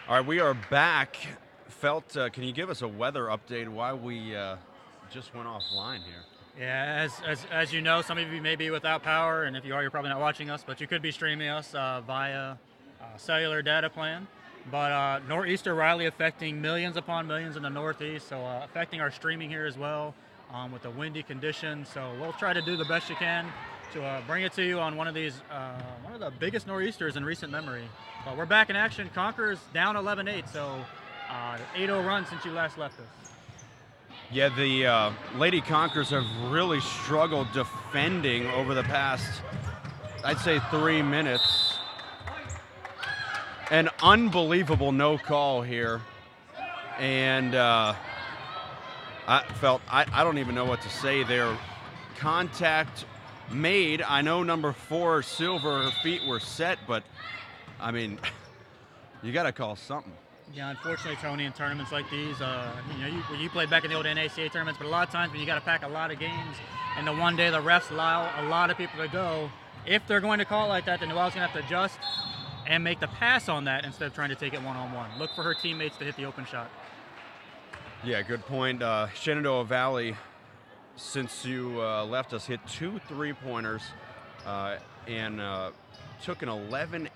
All right, we are back. Felt, can you give us a weather update why we just went offline here? Yeah, as you know, some of you may be without power, and if you are, you're probably not watching us, but you could be streaming us via cellular data plan. But nor'easter Riley affecting millions upon millions in the Northeast, so affecting our streaming here as well with the windy conditions. So we'll try to do the best you can to bring it to you on one of the biggest nor'easters in recent memory. But we're back in action. Conqueror's down 11-8, so 8-0 run since you last left us. Yeah, the Lady Conquerors have really struggled defending over the past, I'd say, 3 minutes. An unbelievable no call here. And I don't even know what to say there. Contact made. I know number 4, Silver, her feet were set, but, I mean, you got to call something. Yeah, unfortunately, Tony, in tournaments like these, you played back in the old NACA tournaments, but a lot of times when you got to pack a lot of games, and the one day the refs allow a lot of people to go, if they're going to call it like that, then Noel's going to have to adjust and make the pass on that instead of trying to take it one-on-one. Look for her teammates to hit the open shot. Yeah, good point. Shenandoah Valley, since you left us, hit 2 3-pointers and took an 11-8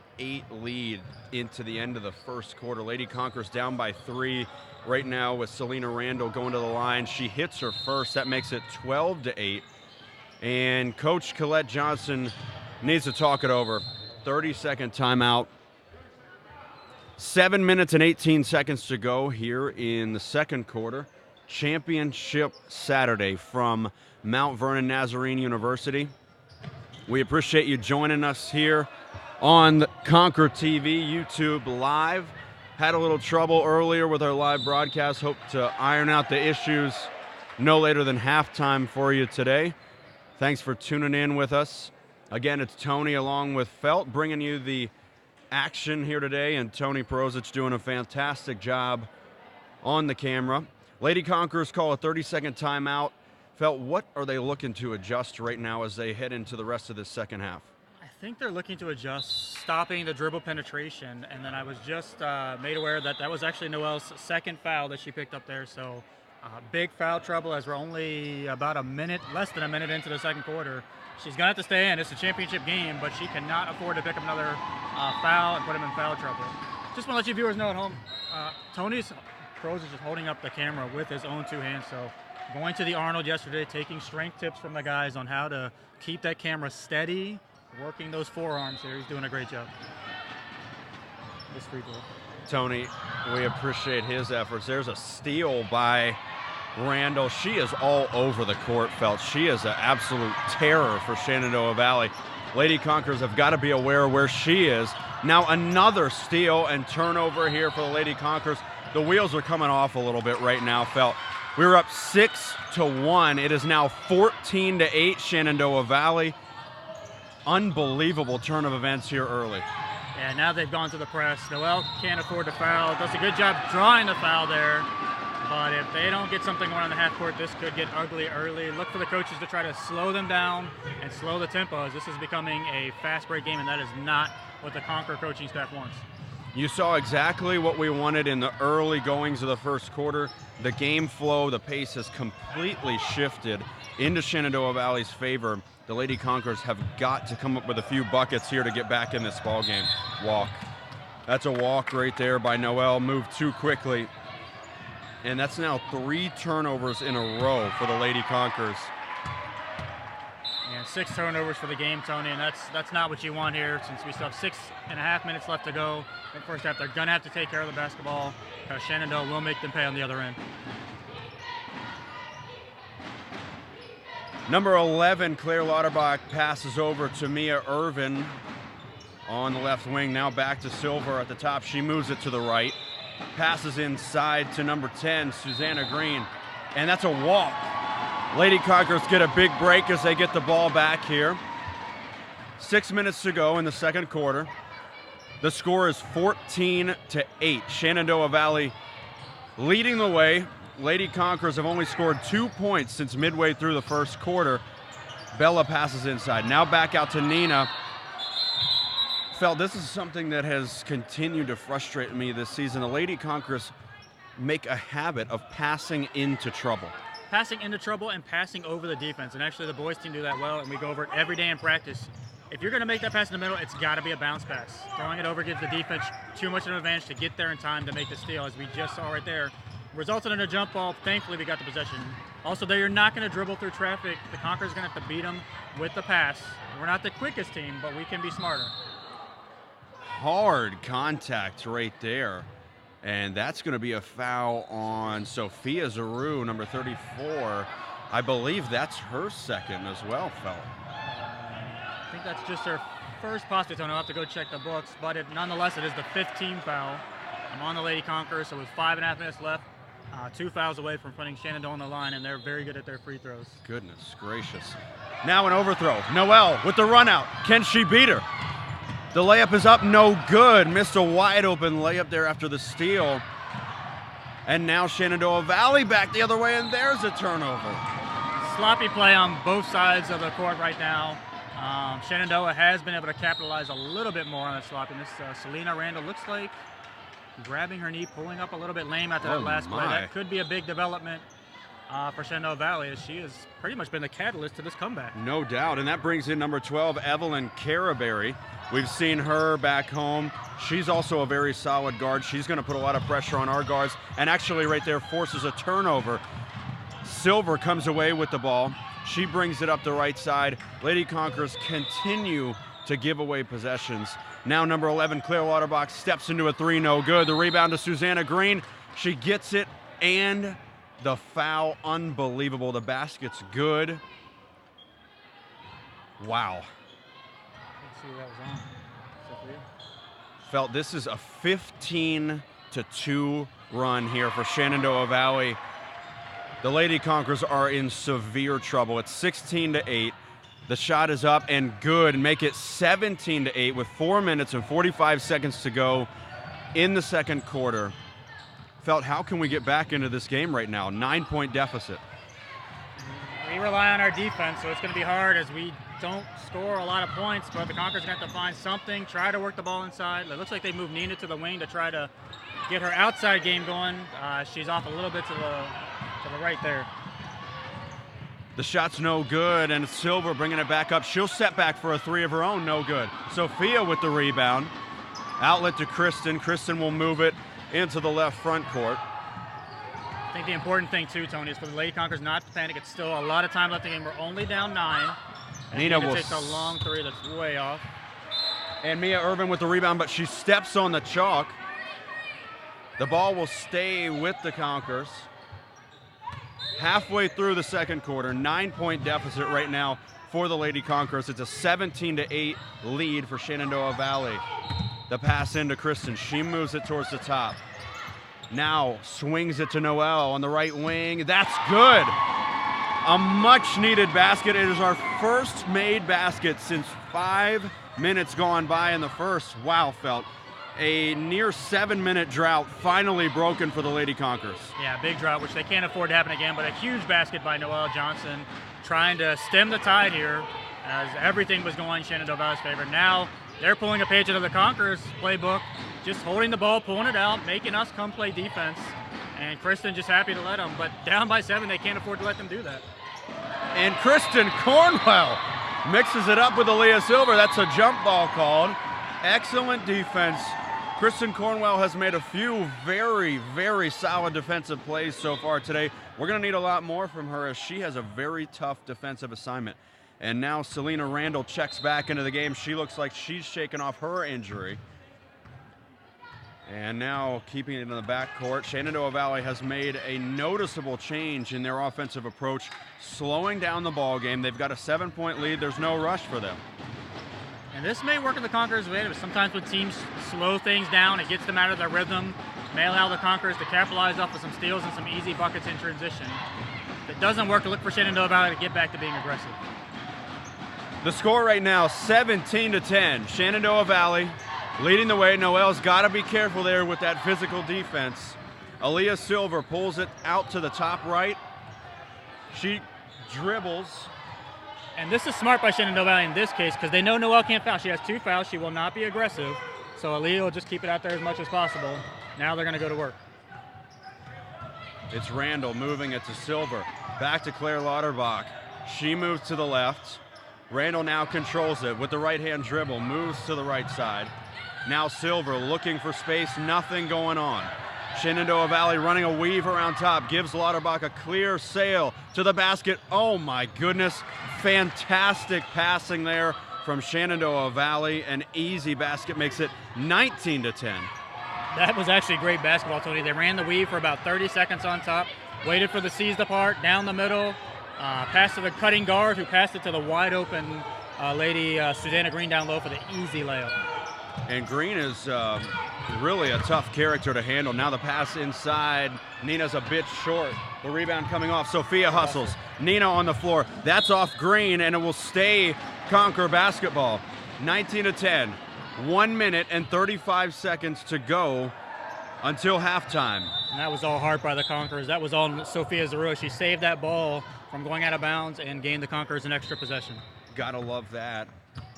lead into the end of the first quarter. Lady Conquerors down by 3 right now with Selena Randall going to the line. She hits her first. That makes it 12-8. And Coach Colette Johnson needs to talk it over. 30-second timeout. 7 minutes and 18 seconds to go here in the second quarter. Championship Saturday from Mount Vernon Nazarene University. We appreciate you joining us here on Conquer TV, YouTube Live. Had a little trouble earlier with our live broadcast. Hope to iron out the issues no later than halftime for you today. Thanks for tuning in with us. Again, it's Tony along with Felt bringing you the action here today, and Tony Perosic doing a fantastic job on the camera. Lady Conquerors call a 30-second timeout. Felt, what are they looking to adjust right now as they head into the rest of this second half? I think they're looking to adjust, stopping the dribble penetration, and then I was just made aware that was actually Noel's second foul that she picked up there, so big foul trouble as we're only about less than a minute into the second quarter. She's going to have to stay in. It's a championship game, but she cannot afford to pick up another foul and put him in foul trouble. Just want to let you viewers know at home, Tony's Pros is just holding up the camera with his own 2 hands, so going to the Arnold yesterday, taking strength tips from the guys on how to keep that camera steady, working those forearms here. He's doing a great job. This free throw. Tony, we appreciate his efforts. There's a steal by Randall. She is all over the court, Felt. She is an absolute terror for Shenandoah Valley. Lady Conquerors have got to be aware where she is. Now another steal and turnover here for the Lady Conquerors. The wheels are coming off a little bit right now, Felt. We were up 6-1. It is now 14-8 Shenandoah Valley. Unbelievable turn of events here early. Yeah, now they've gone to the press. Noel can't afford to foul. Does a good job drawing the foul there. But if they don't get something going on the half court, this could get ugly early. Look for the coaches to try to slow them down and slow the tempo, as this is becoming a fast break game, and that is not what the Conquer coaching staff wants. You saw exactly what we wanted in the early goings of the first quarter. The game flow, the pace has completely shifted into Shenandoah Valley's favor. The Lady Conquerors have got to come up with a few buckets here to get back in this ball game. Walk. That's a walk right there by Noel. Moved too quickly. And that's now 3 turnovers in a row for the Lady Conquerors. And 6 turnovers for the game, Tony, and that's not what you want here, since we still have 6.5 minutes left to go in the first half. They're going to have to take care of the basketball, because Shenandoah will make them pay on the other end. Number 11, Claire Lauterbach, passes over to Mia Irvin on the left wing. Now back to Silver at the top. She moves it to the right. Passes inside to number 10, Susanna Green. And that's a walk. Lady Conquerors get a big break as they get the ball back here. 6 minutes to go in the second quarter. The score is 14-8. Shenandoah Valley leading the way. Lady Conquerors have only scored 2 points since midway through the first quarter. Bella passes inside. Now back out to Nina. Felt this is something that has continued to frustrate me this season. The Lady Conquerors make a habit of passing into trouble. Passing into trouble and passing over the defense. And actually the boys team do that well, and we go over it every day in practice. If you're going to make that pass in the middle, it's got to be a bounce pass. Throwing it over gives the defense too much of an advantage to get there in time to make the steal, as we just saw right there. Resulted in a jump ball. Thankfully, we got the possession. Also, there you're not going to dribble through traffic. The Conquerors are going to have to beat them with the pass. We're not the quickest team, but we can be smarter. Hard contact right there. And that's going to be a foul on Sophia Zaru, number 34. I believe that's her second as well, Felt. I think that's just her first possibly, so I'll have to go check the books. But nonetheless, it is the 15th foul. I'm on the Lady Conquerors, so with 5.5 minutes left, 2 fouls away from putting Shenandoah on the line, and they're very good at their free throws. Goodness gracious. Now an overthrow. Noel with the run out. Can she beat her? The layup is up, no good. Missed a wide open layup there after the steal. And now Shenandoah Valley back the other way, and there's a turnover. Sloppy play on both sides of the court right now. Shenandoah has been able to capitalize a little bit more on that sloppiness. Selena Randall looks like grabbing her knee, pulling up a little bit lame after that last play. That could be a big development for Shenandoah Valley, as she has pretty much been the catalyst to this comeback. No doubt, and that brings in number 12, Evelyn Caraberry. We've seen her back home. She's also a very solid guard. She's going to put a lot of pressure on our guards, and actually right there forces a turnover. Silver comes away with the ball. She brings it up the right side. Lady Conquerors continue to give away possessions. Now number 11, Claire Lauterbach, steps into a three, no good. The rebound to Susanna Green. She gets it, and the foul, unbelievable. The basket's good. Wow. Let's see what that was on. Sophia. Felt this is a 15-2 run here for Shenandoah Valley. The Lady Conquerors are in severe trouble. It's 16-8. The shot is up and good, and make it 17-8 with 4 minutes and 45 seconds to go in the second quarter. Felt, how can we get back into this game right now? 9-point deficit. We rely on our defense, so it's going to be hard as we don't score a lot of points, but the Conquerors are going to have to find something, try to work the ball inside. It looks like they moved Nina to the wing to try to get her outside game going. She's off a little bit to the right there. The shot's no good, and Silver bringing it back up. She'll set back for a three of her own, no good. Sophia with the rebound. Outlet to Kristen. Kristen will move it into the left front court. I think the important thing too, Tony, is for the Lady Conquerors not to panic. It's still a lot of time left in the game. We're only down 9. Nina will takes a long three that's way off. And Mia Irvin with the rebound, but she steps on the chalk. The ball will stay with the Conquerors. Halfway through the second quarter, 9-point deficit right now for the Lady Conquerors. It's a 17-8 lead for Shenandoah Valley. The pass into Kristen. She moves it towards the top. Now swings it to Noel on the right wing. That's good. A much-needed basket. It is our first made basket since 5 minutes gone by in the first. Wow, Felt. A near 7-minute drought finally broken for the Lady Conquerors. Yeah, big drought, which they can't afford to happen again, but a huge basket by Noelle Johnson trying to stem the tide here as everything was going Shenandoah Valley's favor. Now they're pulling a page out of the Conquerors playbook, just holding the ball, pulling it out, making us come play defense, and Kristen just happy to let them, but down by 7, they can't afford to let them do that. And Kristen Cornwell mixes it up with Aaliyah Silver. That's a jump ball called. Excellent defense. Kristen Cornwell has made a few very, very solid defensive plays so far today. We're going to need a lot more from her as she has a very tough defensive assignment. And now Selena Randall checks back into the game. She looks like she's shaken off her injury. And now keeping it in the backcourt, Shenandoah Valley has made a noticeable change in their offensive approach, slowing down the ball game. They've got a 7-point lead. There's no rush for them. And this may work in the Conquerors' way, but sometimes when teams slow things down, it gets them out of their rhythm, may allow the Conquerors to capitalize off of some steals and some easy buckets in transition. If it doesn't work, look for Shenandoah Valley to get back to being aggressive. The score right now, 17-10. Shenandoah Valley leading the way. Noel's got to be careful there with that physical defense. Aaliyah Silver pulls it out to the top right. She dribbles And this is smart by Shenandoah Valley in this case because they know Noelle can't foul. She has 2 fouls. She will not be aggressive. So Aaliyah will just keep it out there as much as possible. Now they're going to go to work. It's Randall moving it to Silver. Back to Claire Lauterbach. She moves to the left. Randall now controls it with the right-hand dribble, moves to the right side. Now Silver looking for space, nothing going on. Shenandoah Valley running a weave around top, gives Lauterbach a clear sail to the basket. Oh my goodness, fantastic passing there from Shenandoah Valley. An easy basket makes it 19-10. That was actually great basketball, Tony. They ran the weave for about 30 seconds on top, waited for the C's to part, down the middle, passed to the cutting guard who passed it to the wide open lady Susanna Green down low for the easy layup. And Green is really a tough character to handle. Now the pass inside. Nina's a bit short. The rebound coming off. Sophia hustles. Nina on the floor. That's off Green, and it will stay Concord basketball. 19-10. 1 minute and 35 seconds to go until halftime. And that was all hard by the Conquerors. That was all Sophia Zarua. She saved that ball from going out of bounds and gained the Conquerors an extra possession. Gotta love that.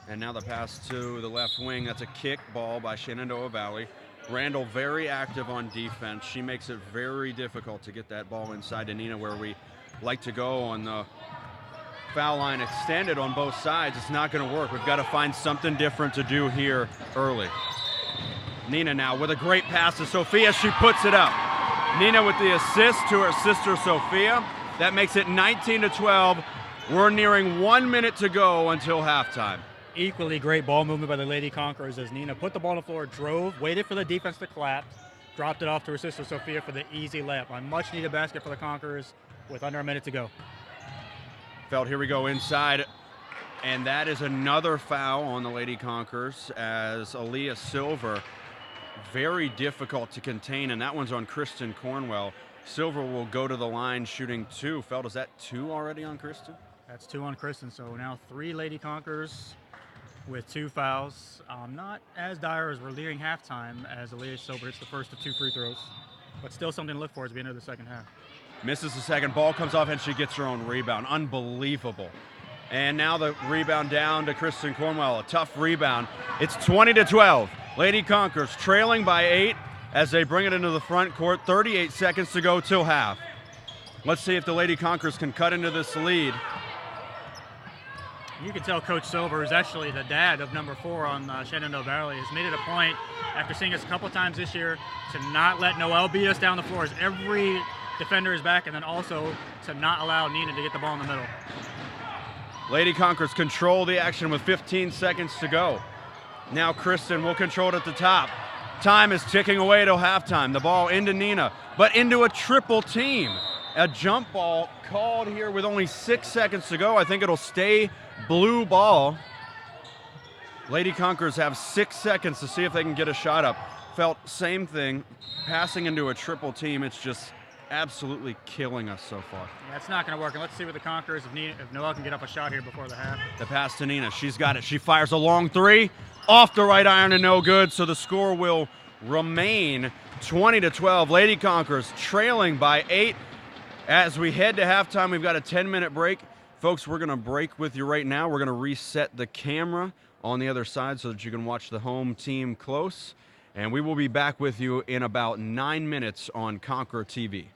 And now the pass to the left wing. That's a kick ball by Shenandoah Valley. Randall very active on defense. She makes it very difficult to get that ball inside to Nina where we like to go on the foul line extended on both sides. It's not going to work. We've got to find something different to do here early. Nina now with a great pass to Sophia. She puts it up. Nina with the assist to her sister Sophia. That makes it 19-12. We're nearing 1 minute to go until halftime. Equally great ball movement by the Lady Conquerors as Nina put the ball on the floor, drove, waited for the defense to collapse, dropped it off to her sister Sophia for the easy layup. A much needed basket for the Conquerors with under a minute to go. Felt, here we go inside, and that is another foul on the Lady Conquerors as Aaliyah Silver, very difficult to contain, and that one's on Kristen Cornwell. Silver will go to the line shooting 2. Felt, is that 2 already on Kristen? That's 2 on Kristen, so now 3 Lady Conquerors with 2 fouls. Not as dire as we're leading halftime as Aaliyah Silver hits the first of 2 free throws, but still something to look for as we enter the second half. Misses the second, ball comes off, and she gets her own rebound. Unbelievable. And now the rebound down to Kristen Cornwell. A tough rebound. It's 20-12. Lady Conquerors trailing by 8 as they bring it into the front court. 38 seconds to go till half. Let's see if the Lady Conquerors can cut into this lead. You can tell Coach Silver is actually the dad of number 4 on Shenandoah Valley. Has made it a point, after seeing us a couple times this year, to not let Noelle beat us down the floor as every defender is back, and then also to not allow Nina to get the ball in the middle. Lady Conquerors control the action with 15 seconds to go. Now Kristen will control it at the top. Time is ticking away till halftime. The ball into Nina, but into a triple team. A jump ball called here with only 6 seconds to go. I think it'll stay blue ball. Lady Conquerors have 6 seconds to see if they can get a shot up. Felt same thing, passing into a triple team. It's just absolutely killing us so far. Yeah, it's not going to work. And let's see with the Conquerors if Noelle can get up a shot here before the half. The pass to Nina. She's got it. She fires a long 3 off the right iron and no good. So the score will remain 20-12. Lady Conquerors trailing by 8. As we head to halftime, we've got a 10-minute break. Folks, we're going to break with you right now. We're going to reset the camera on the other side so that you can watch the home team close. And we will be back with you in about 9 minutes on Conqueror TV.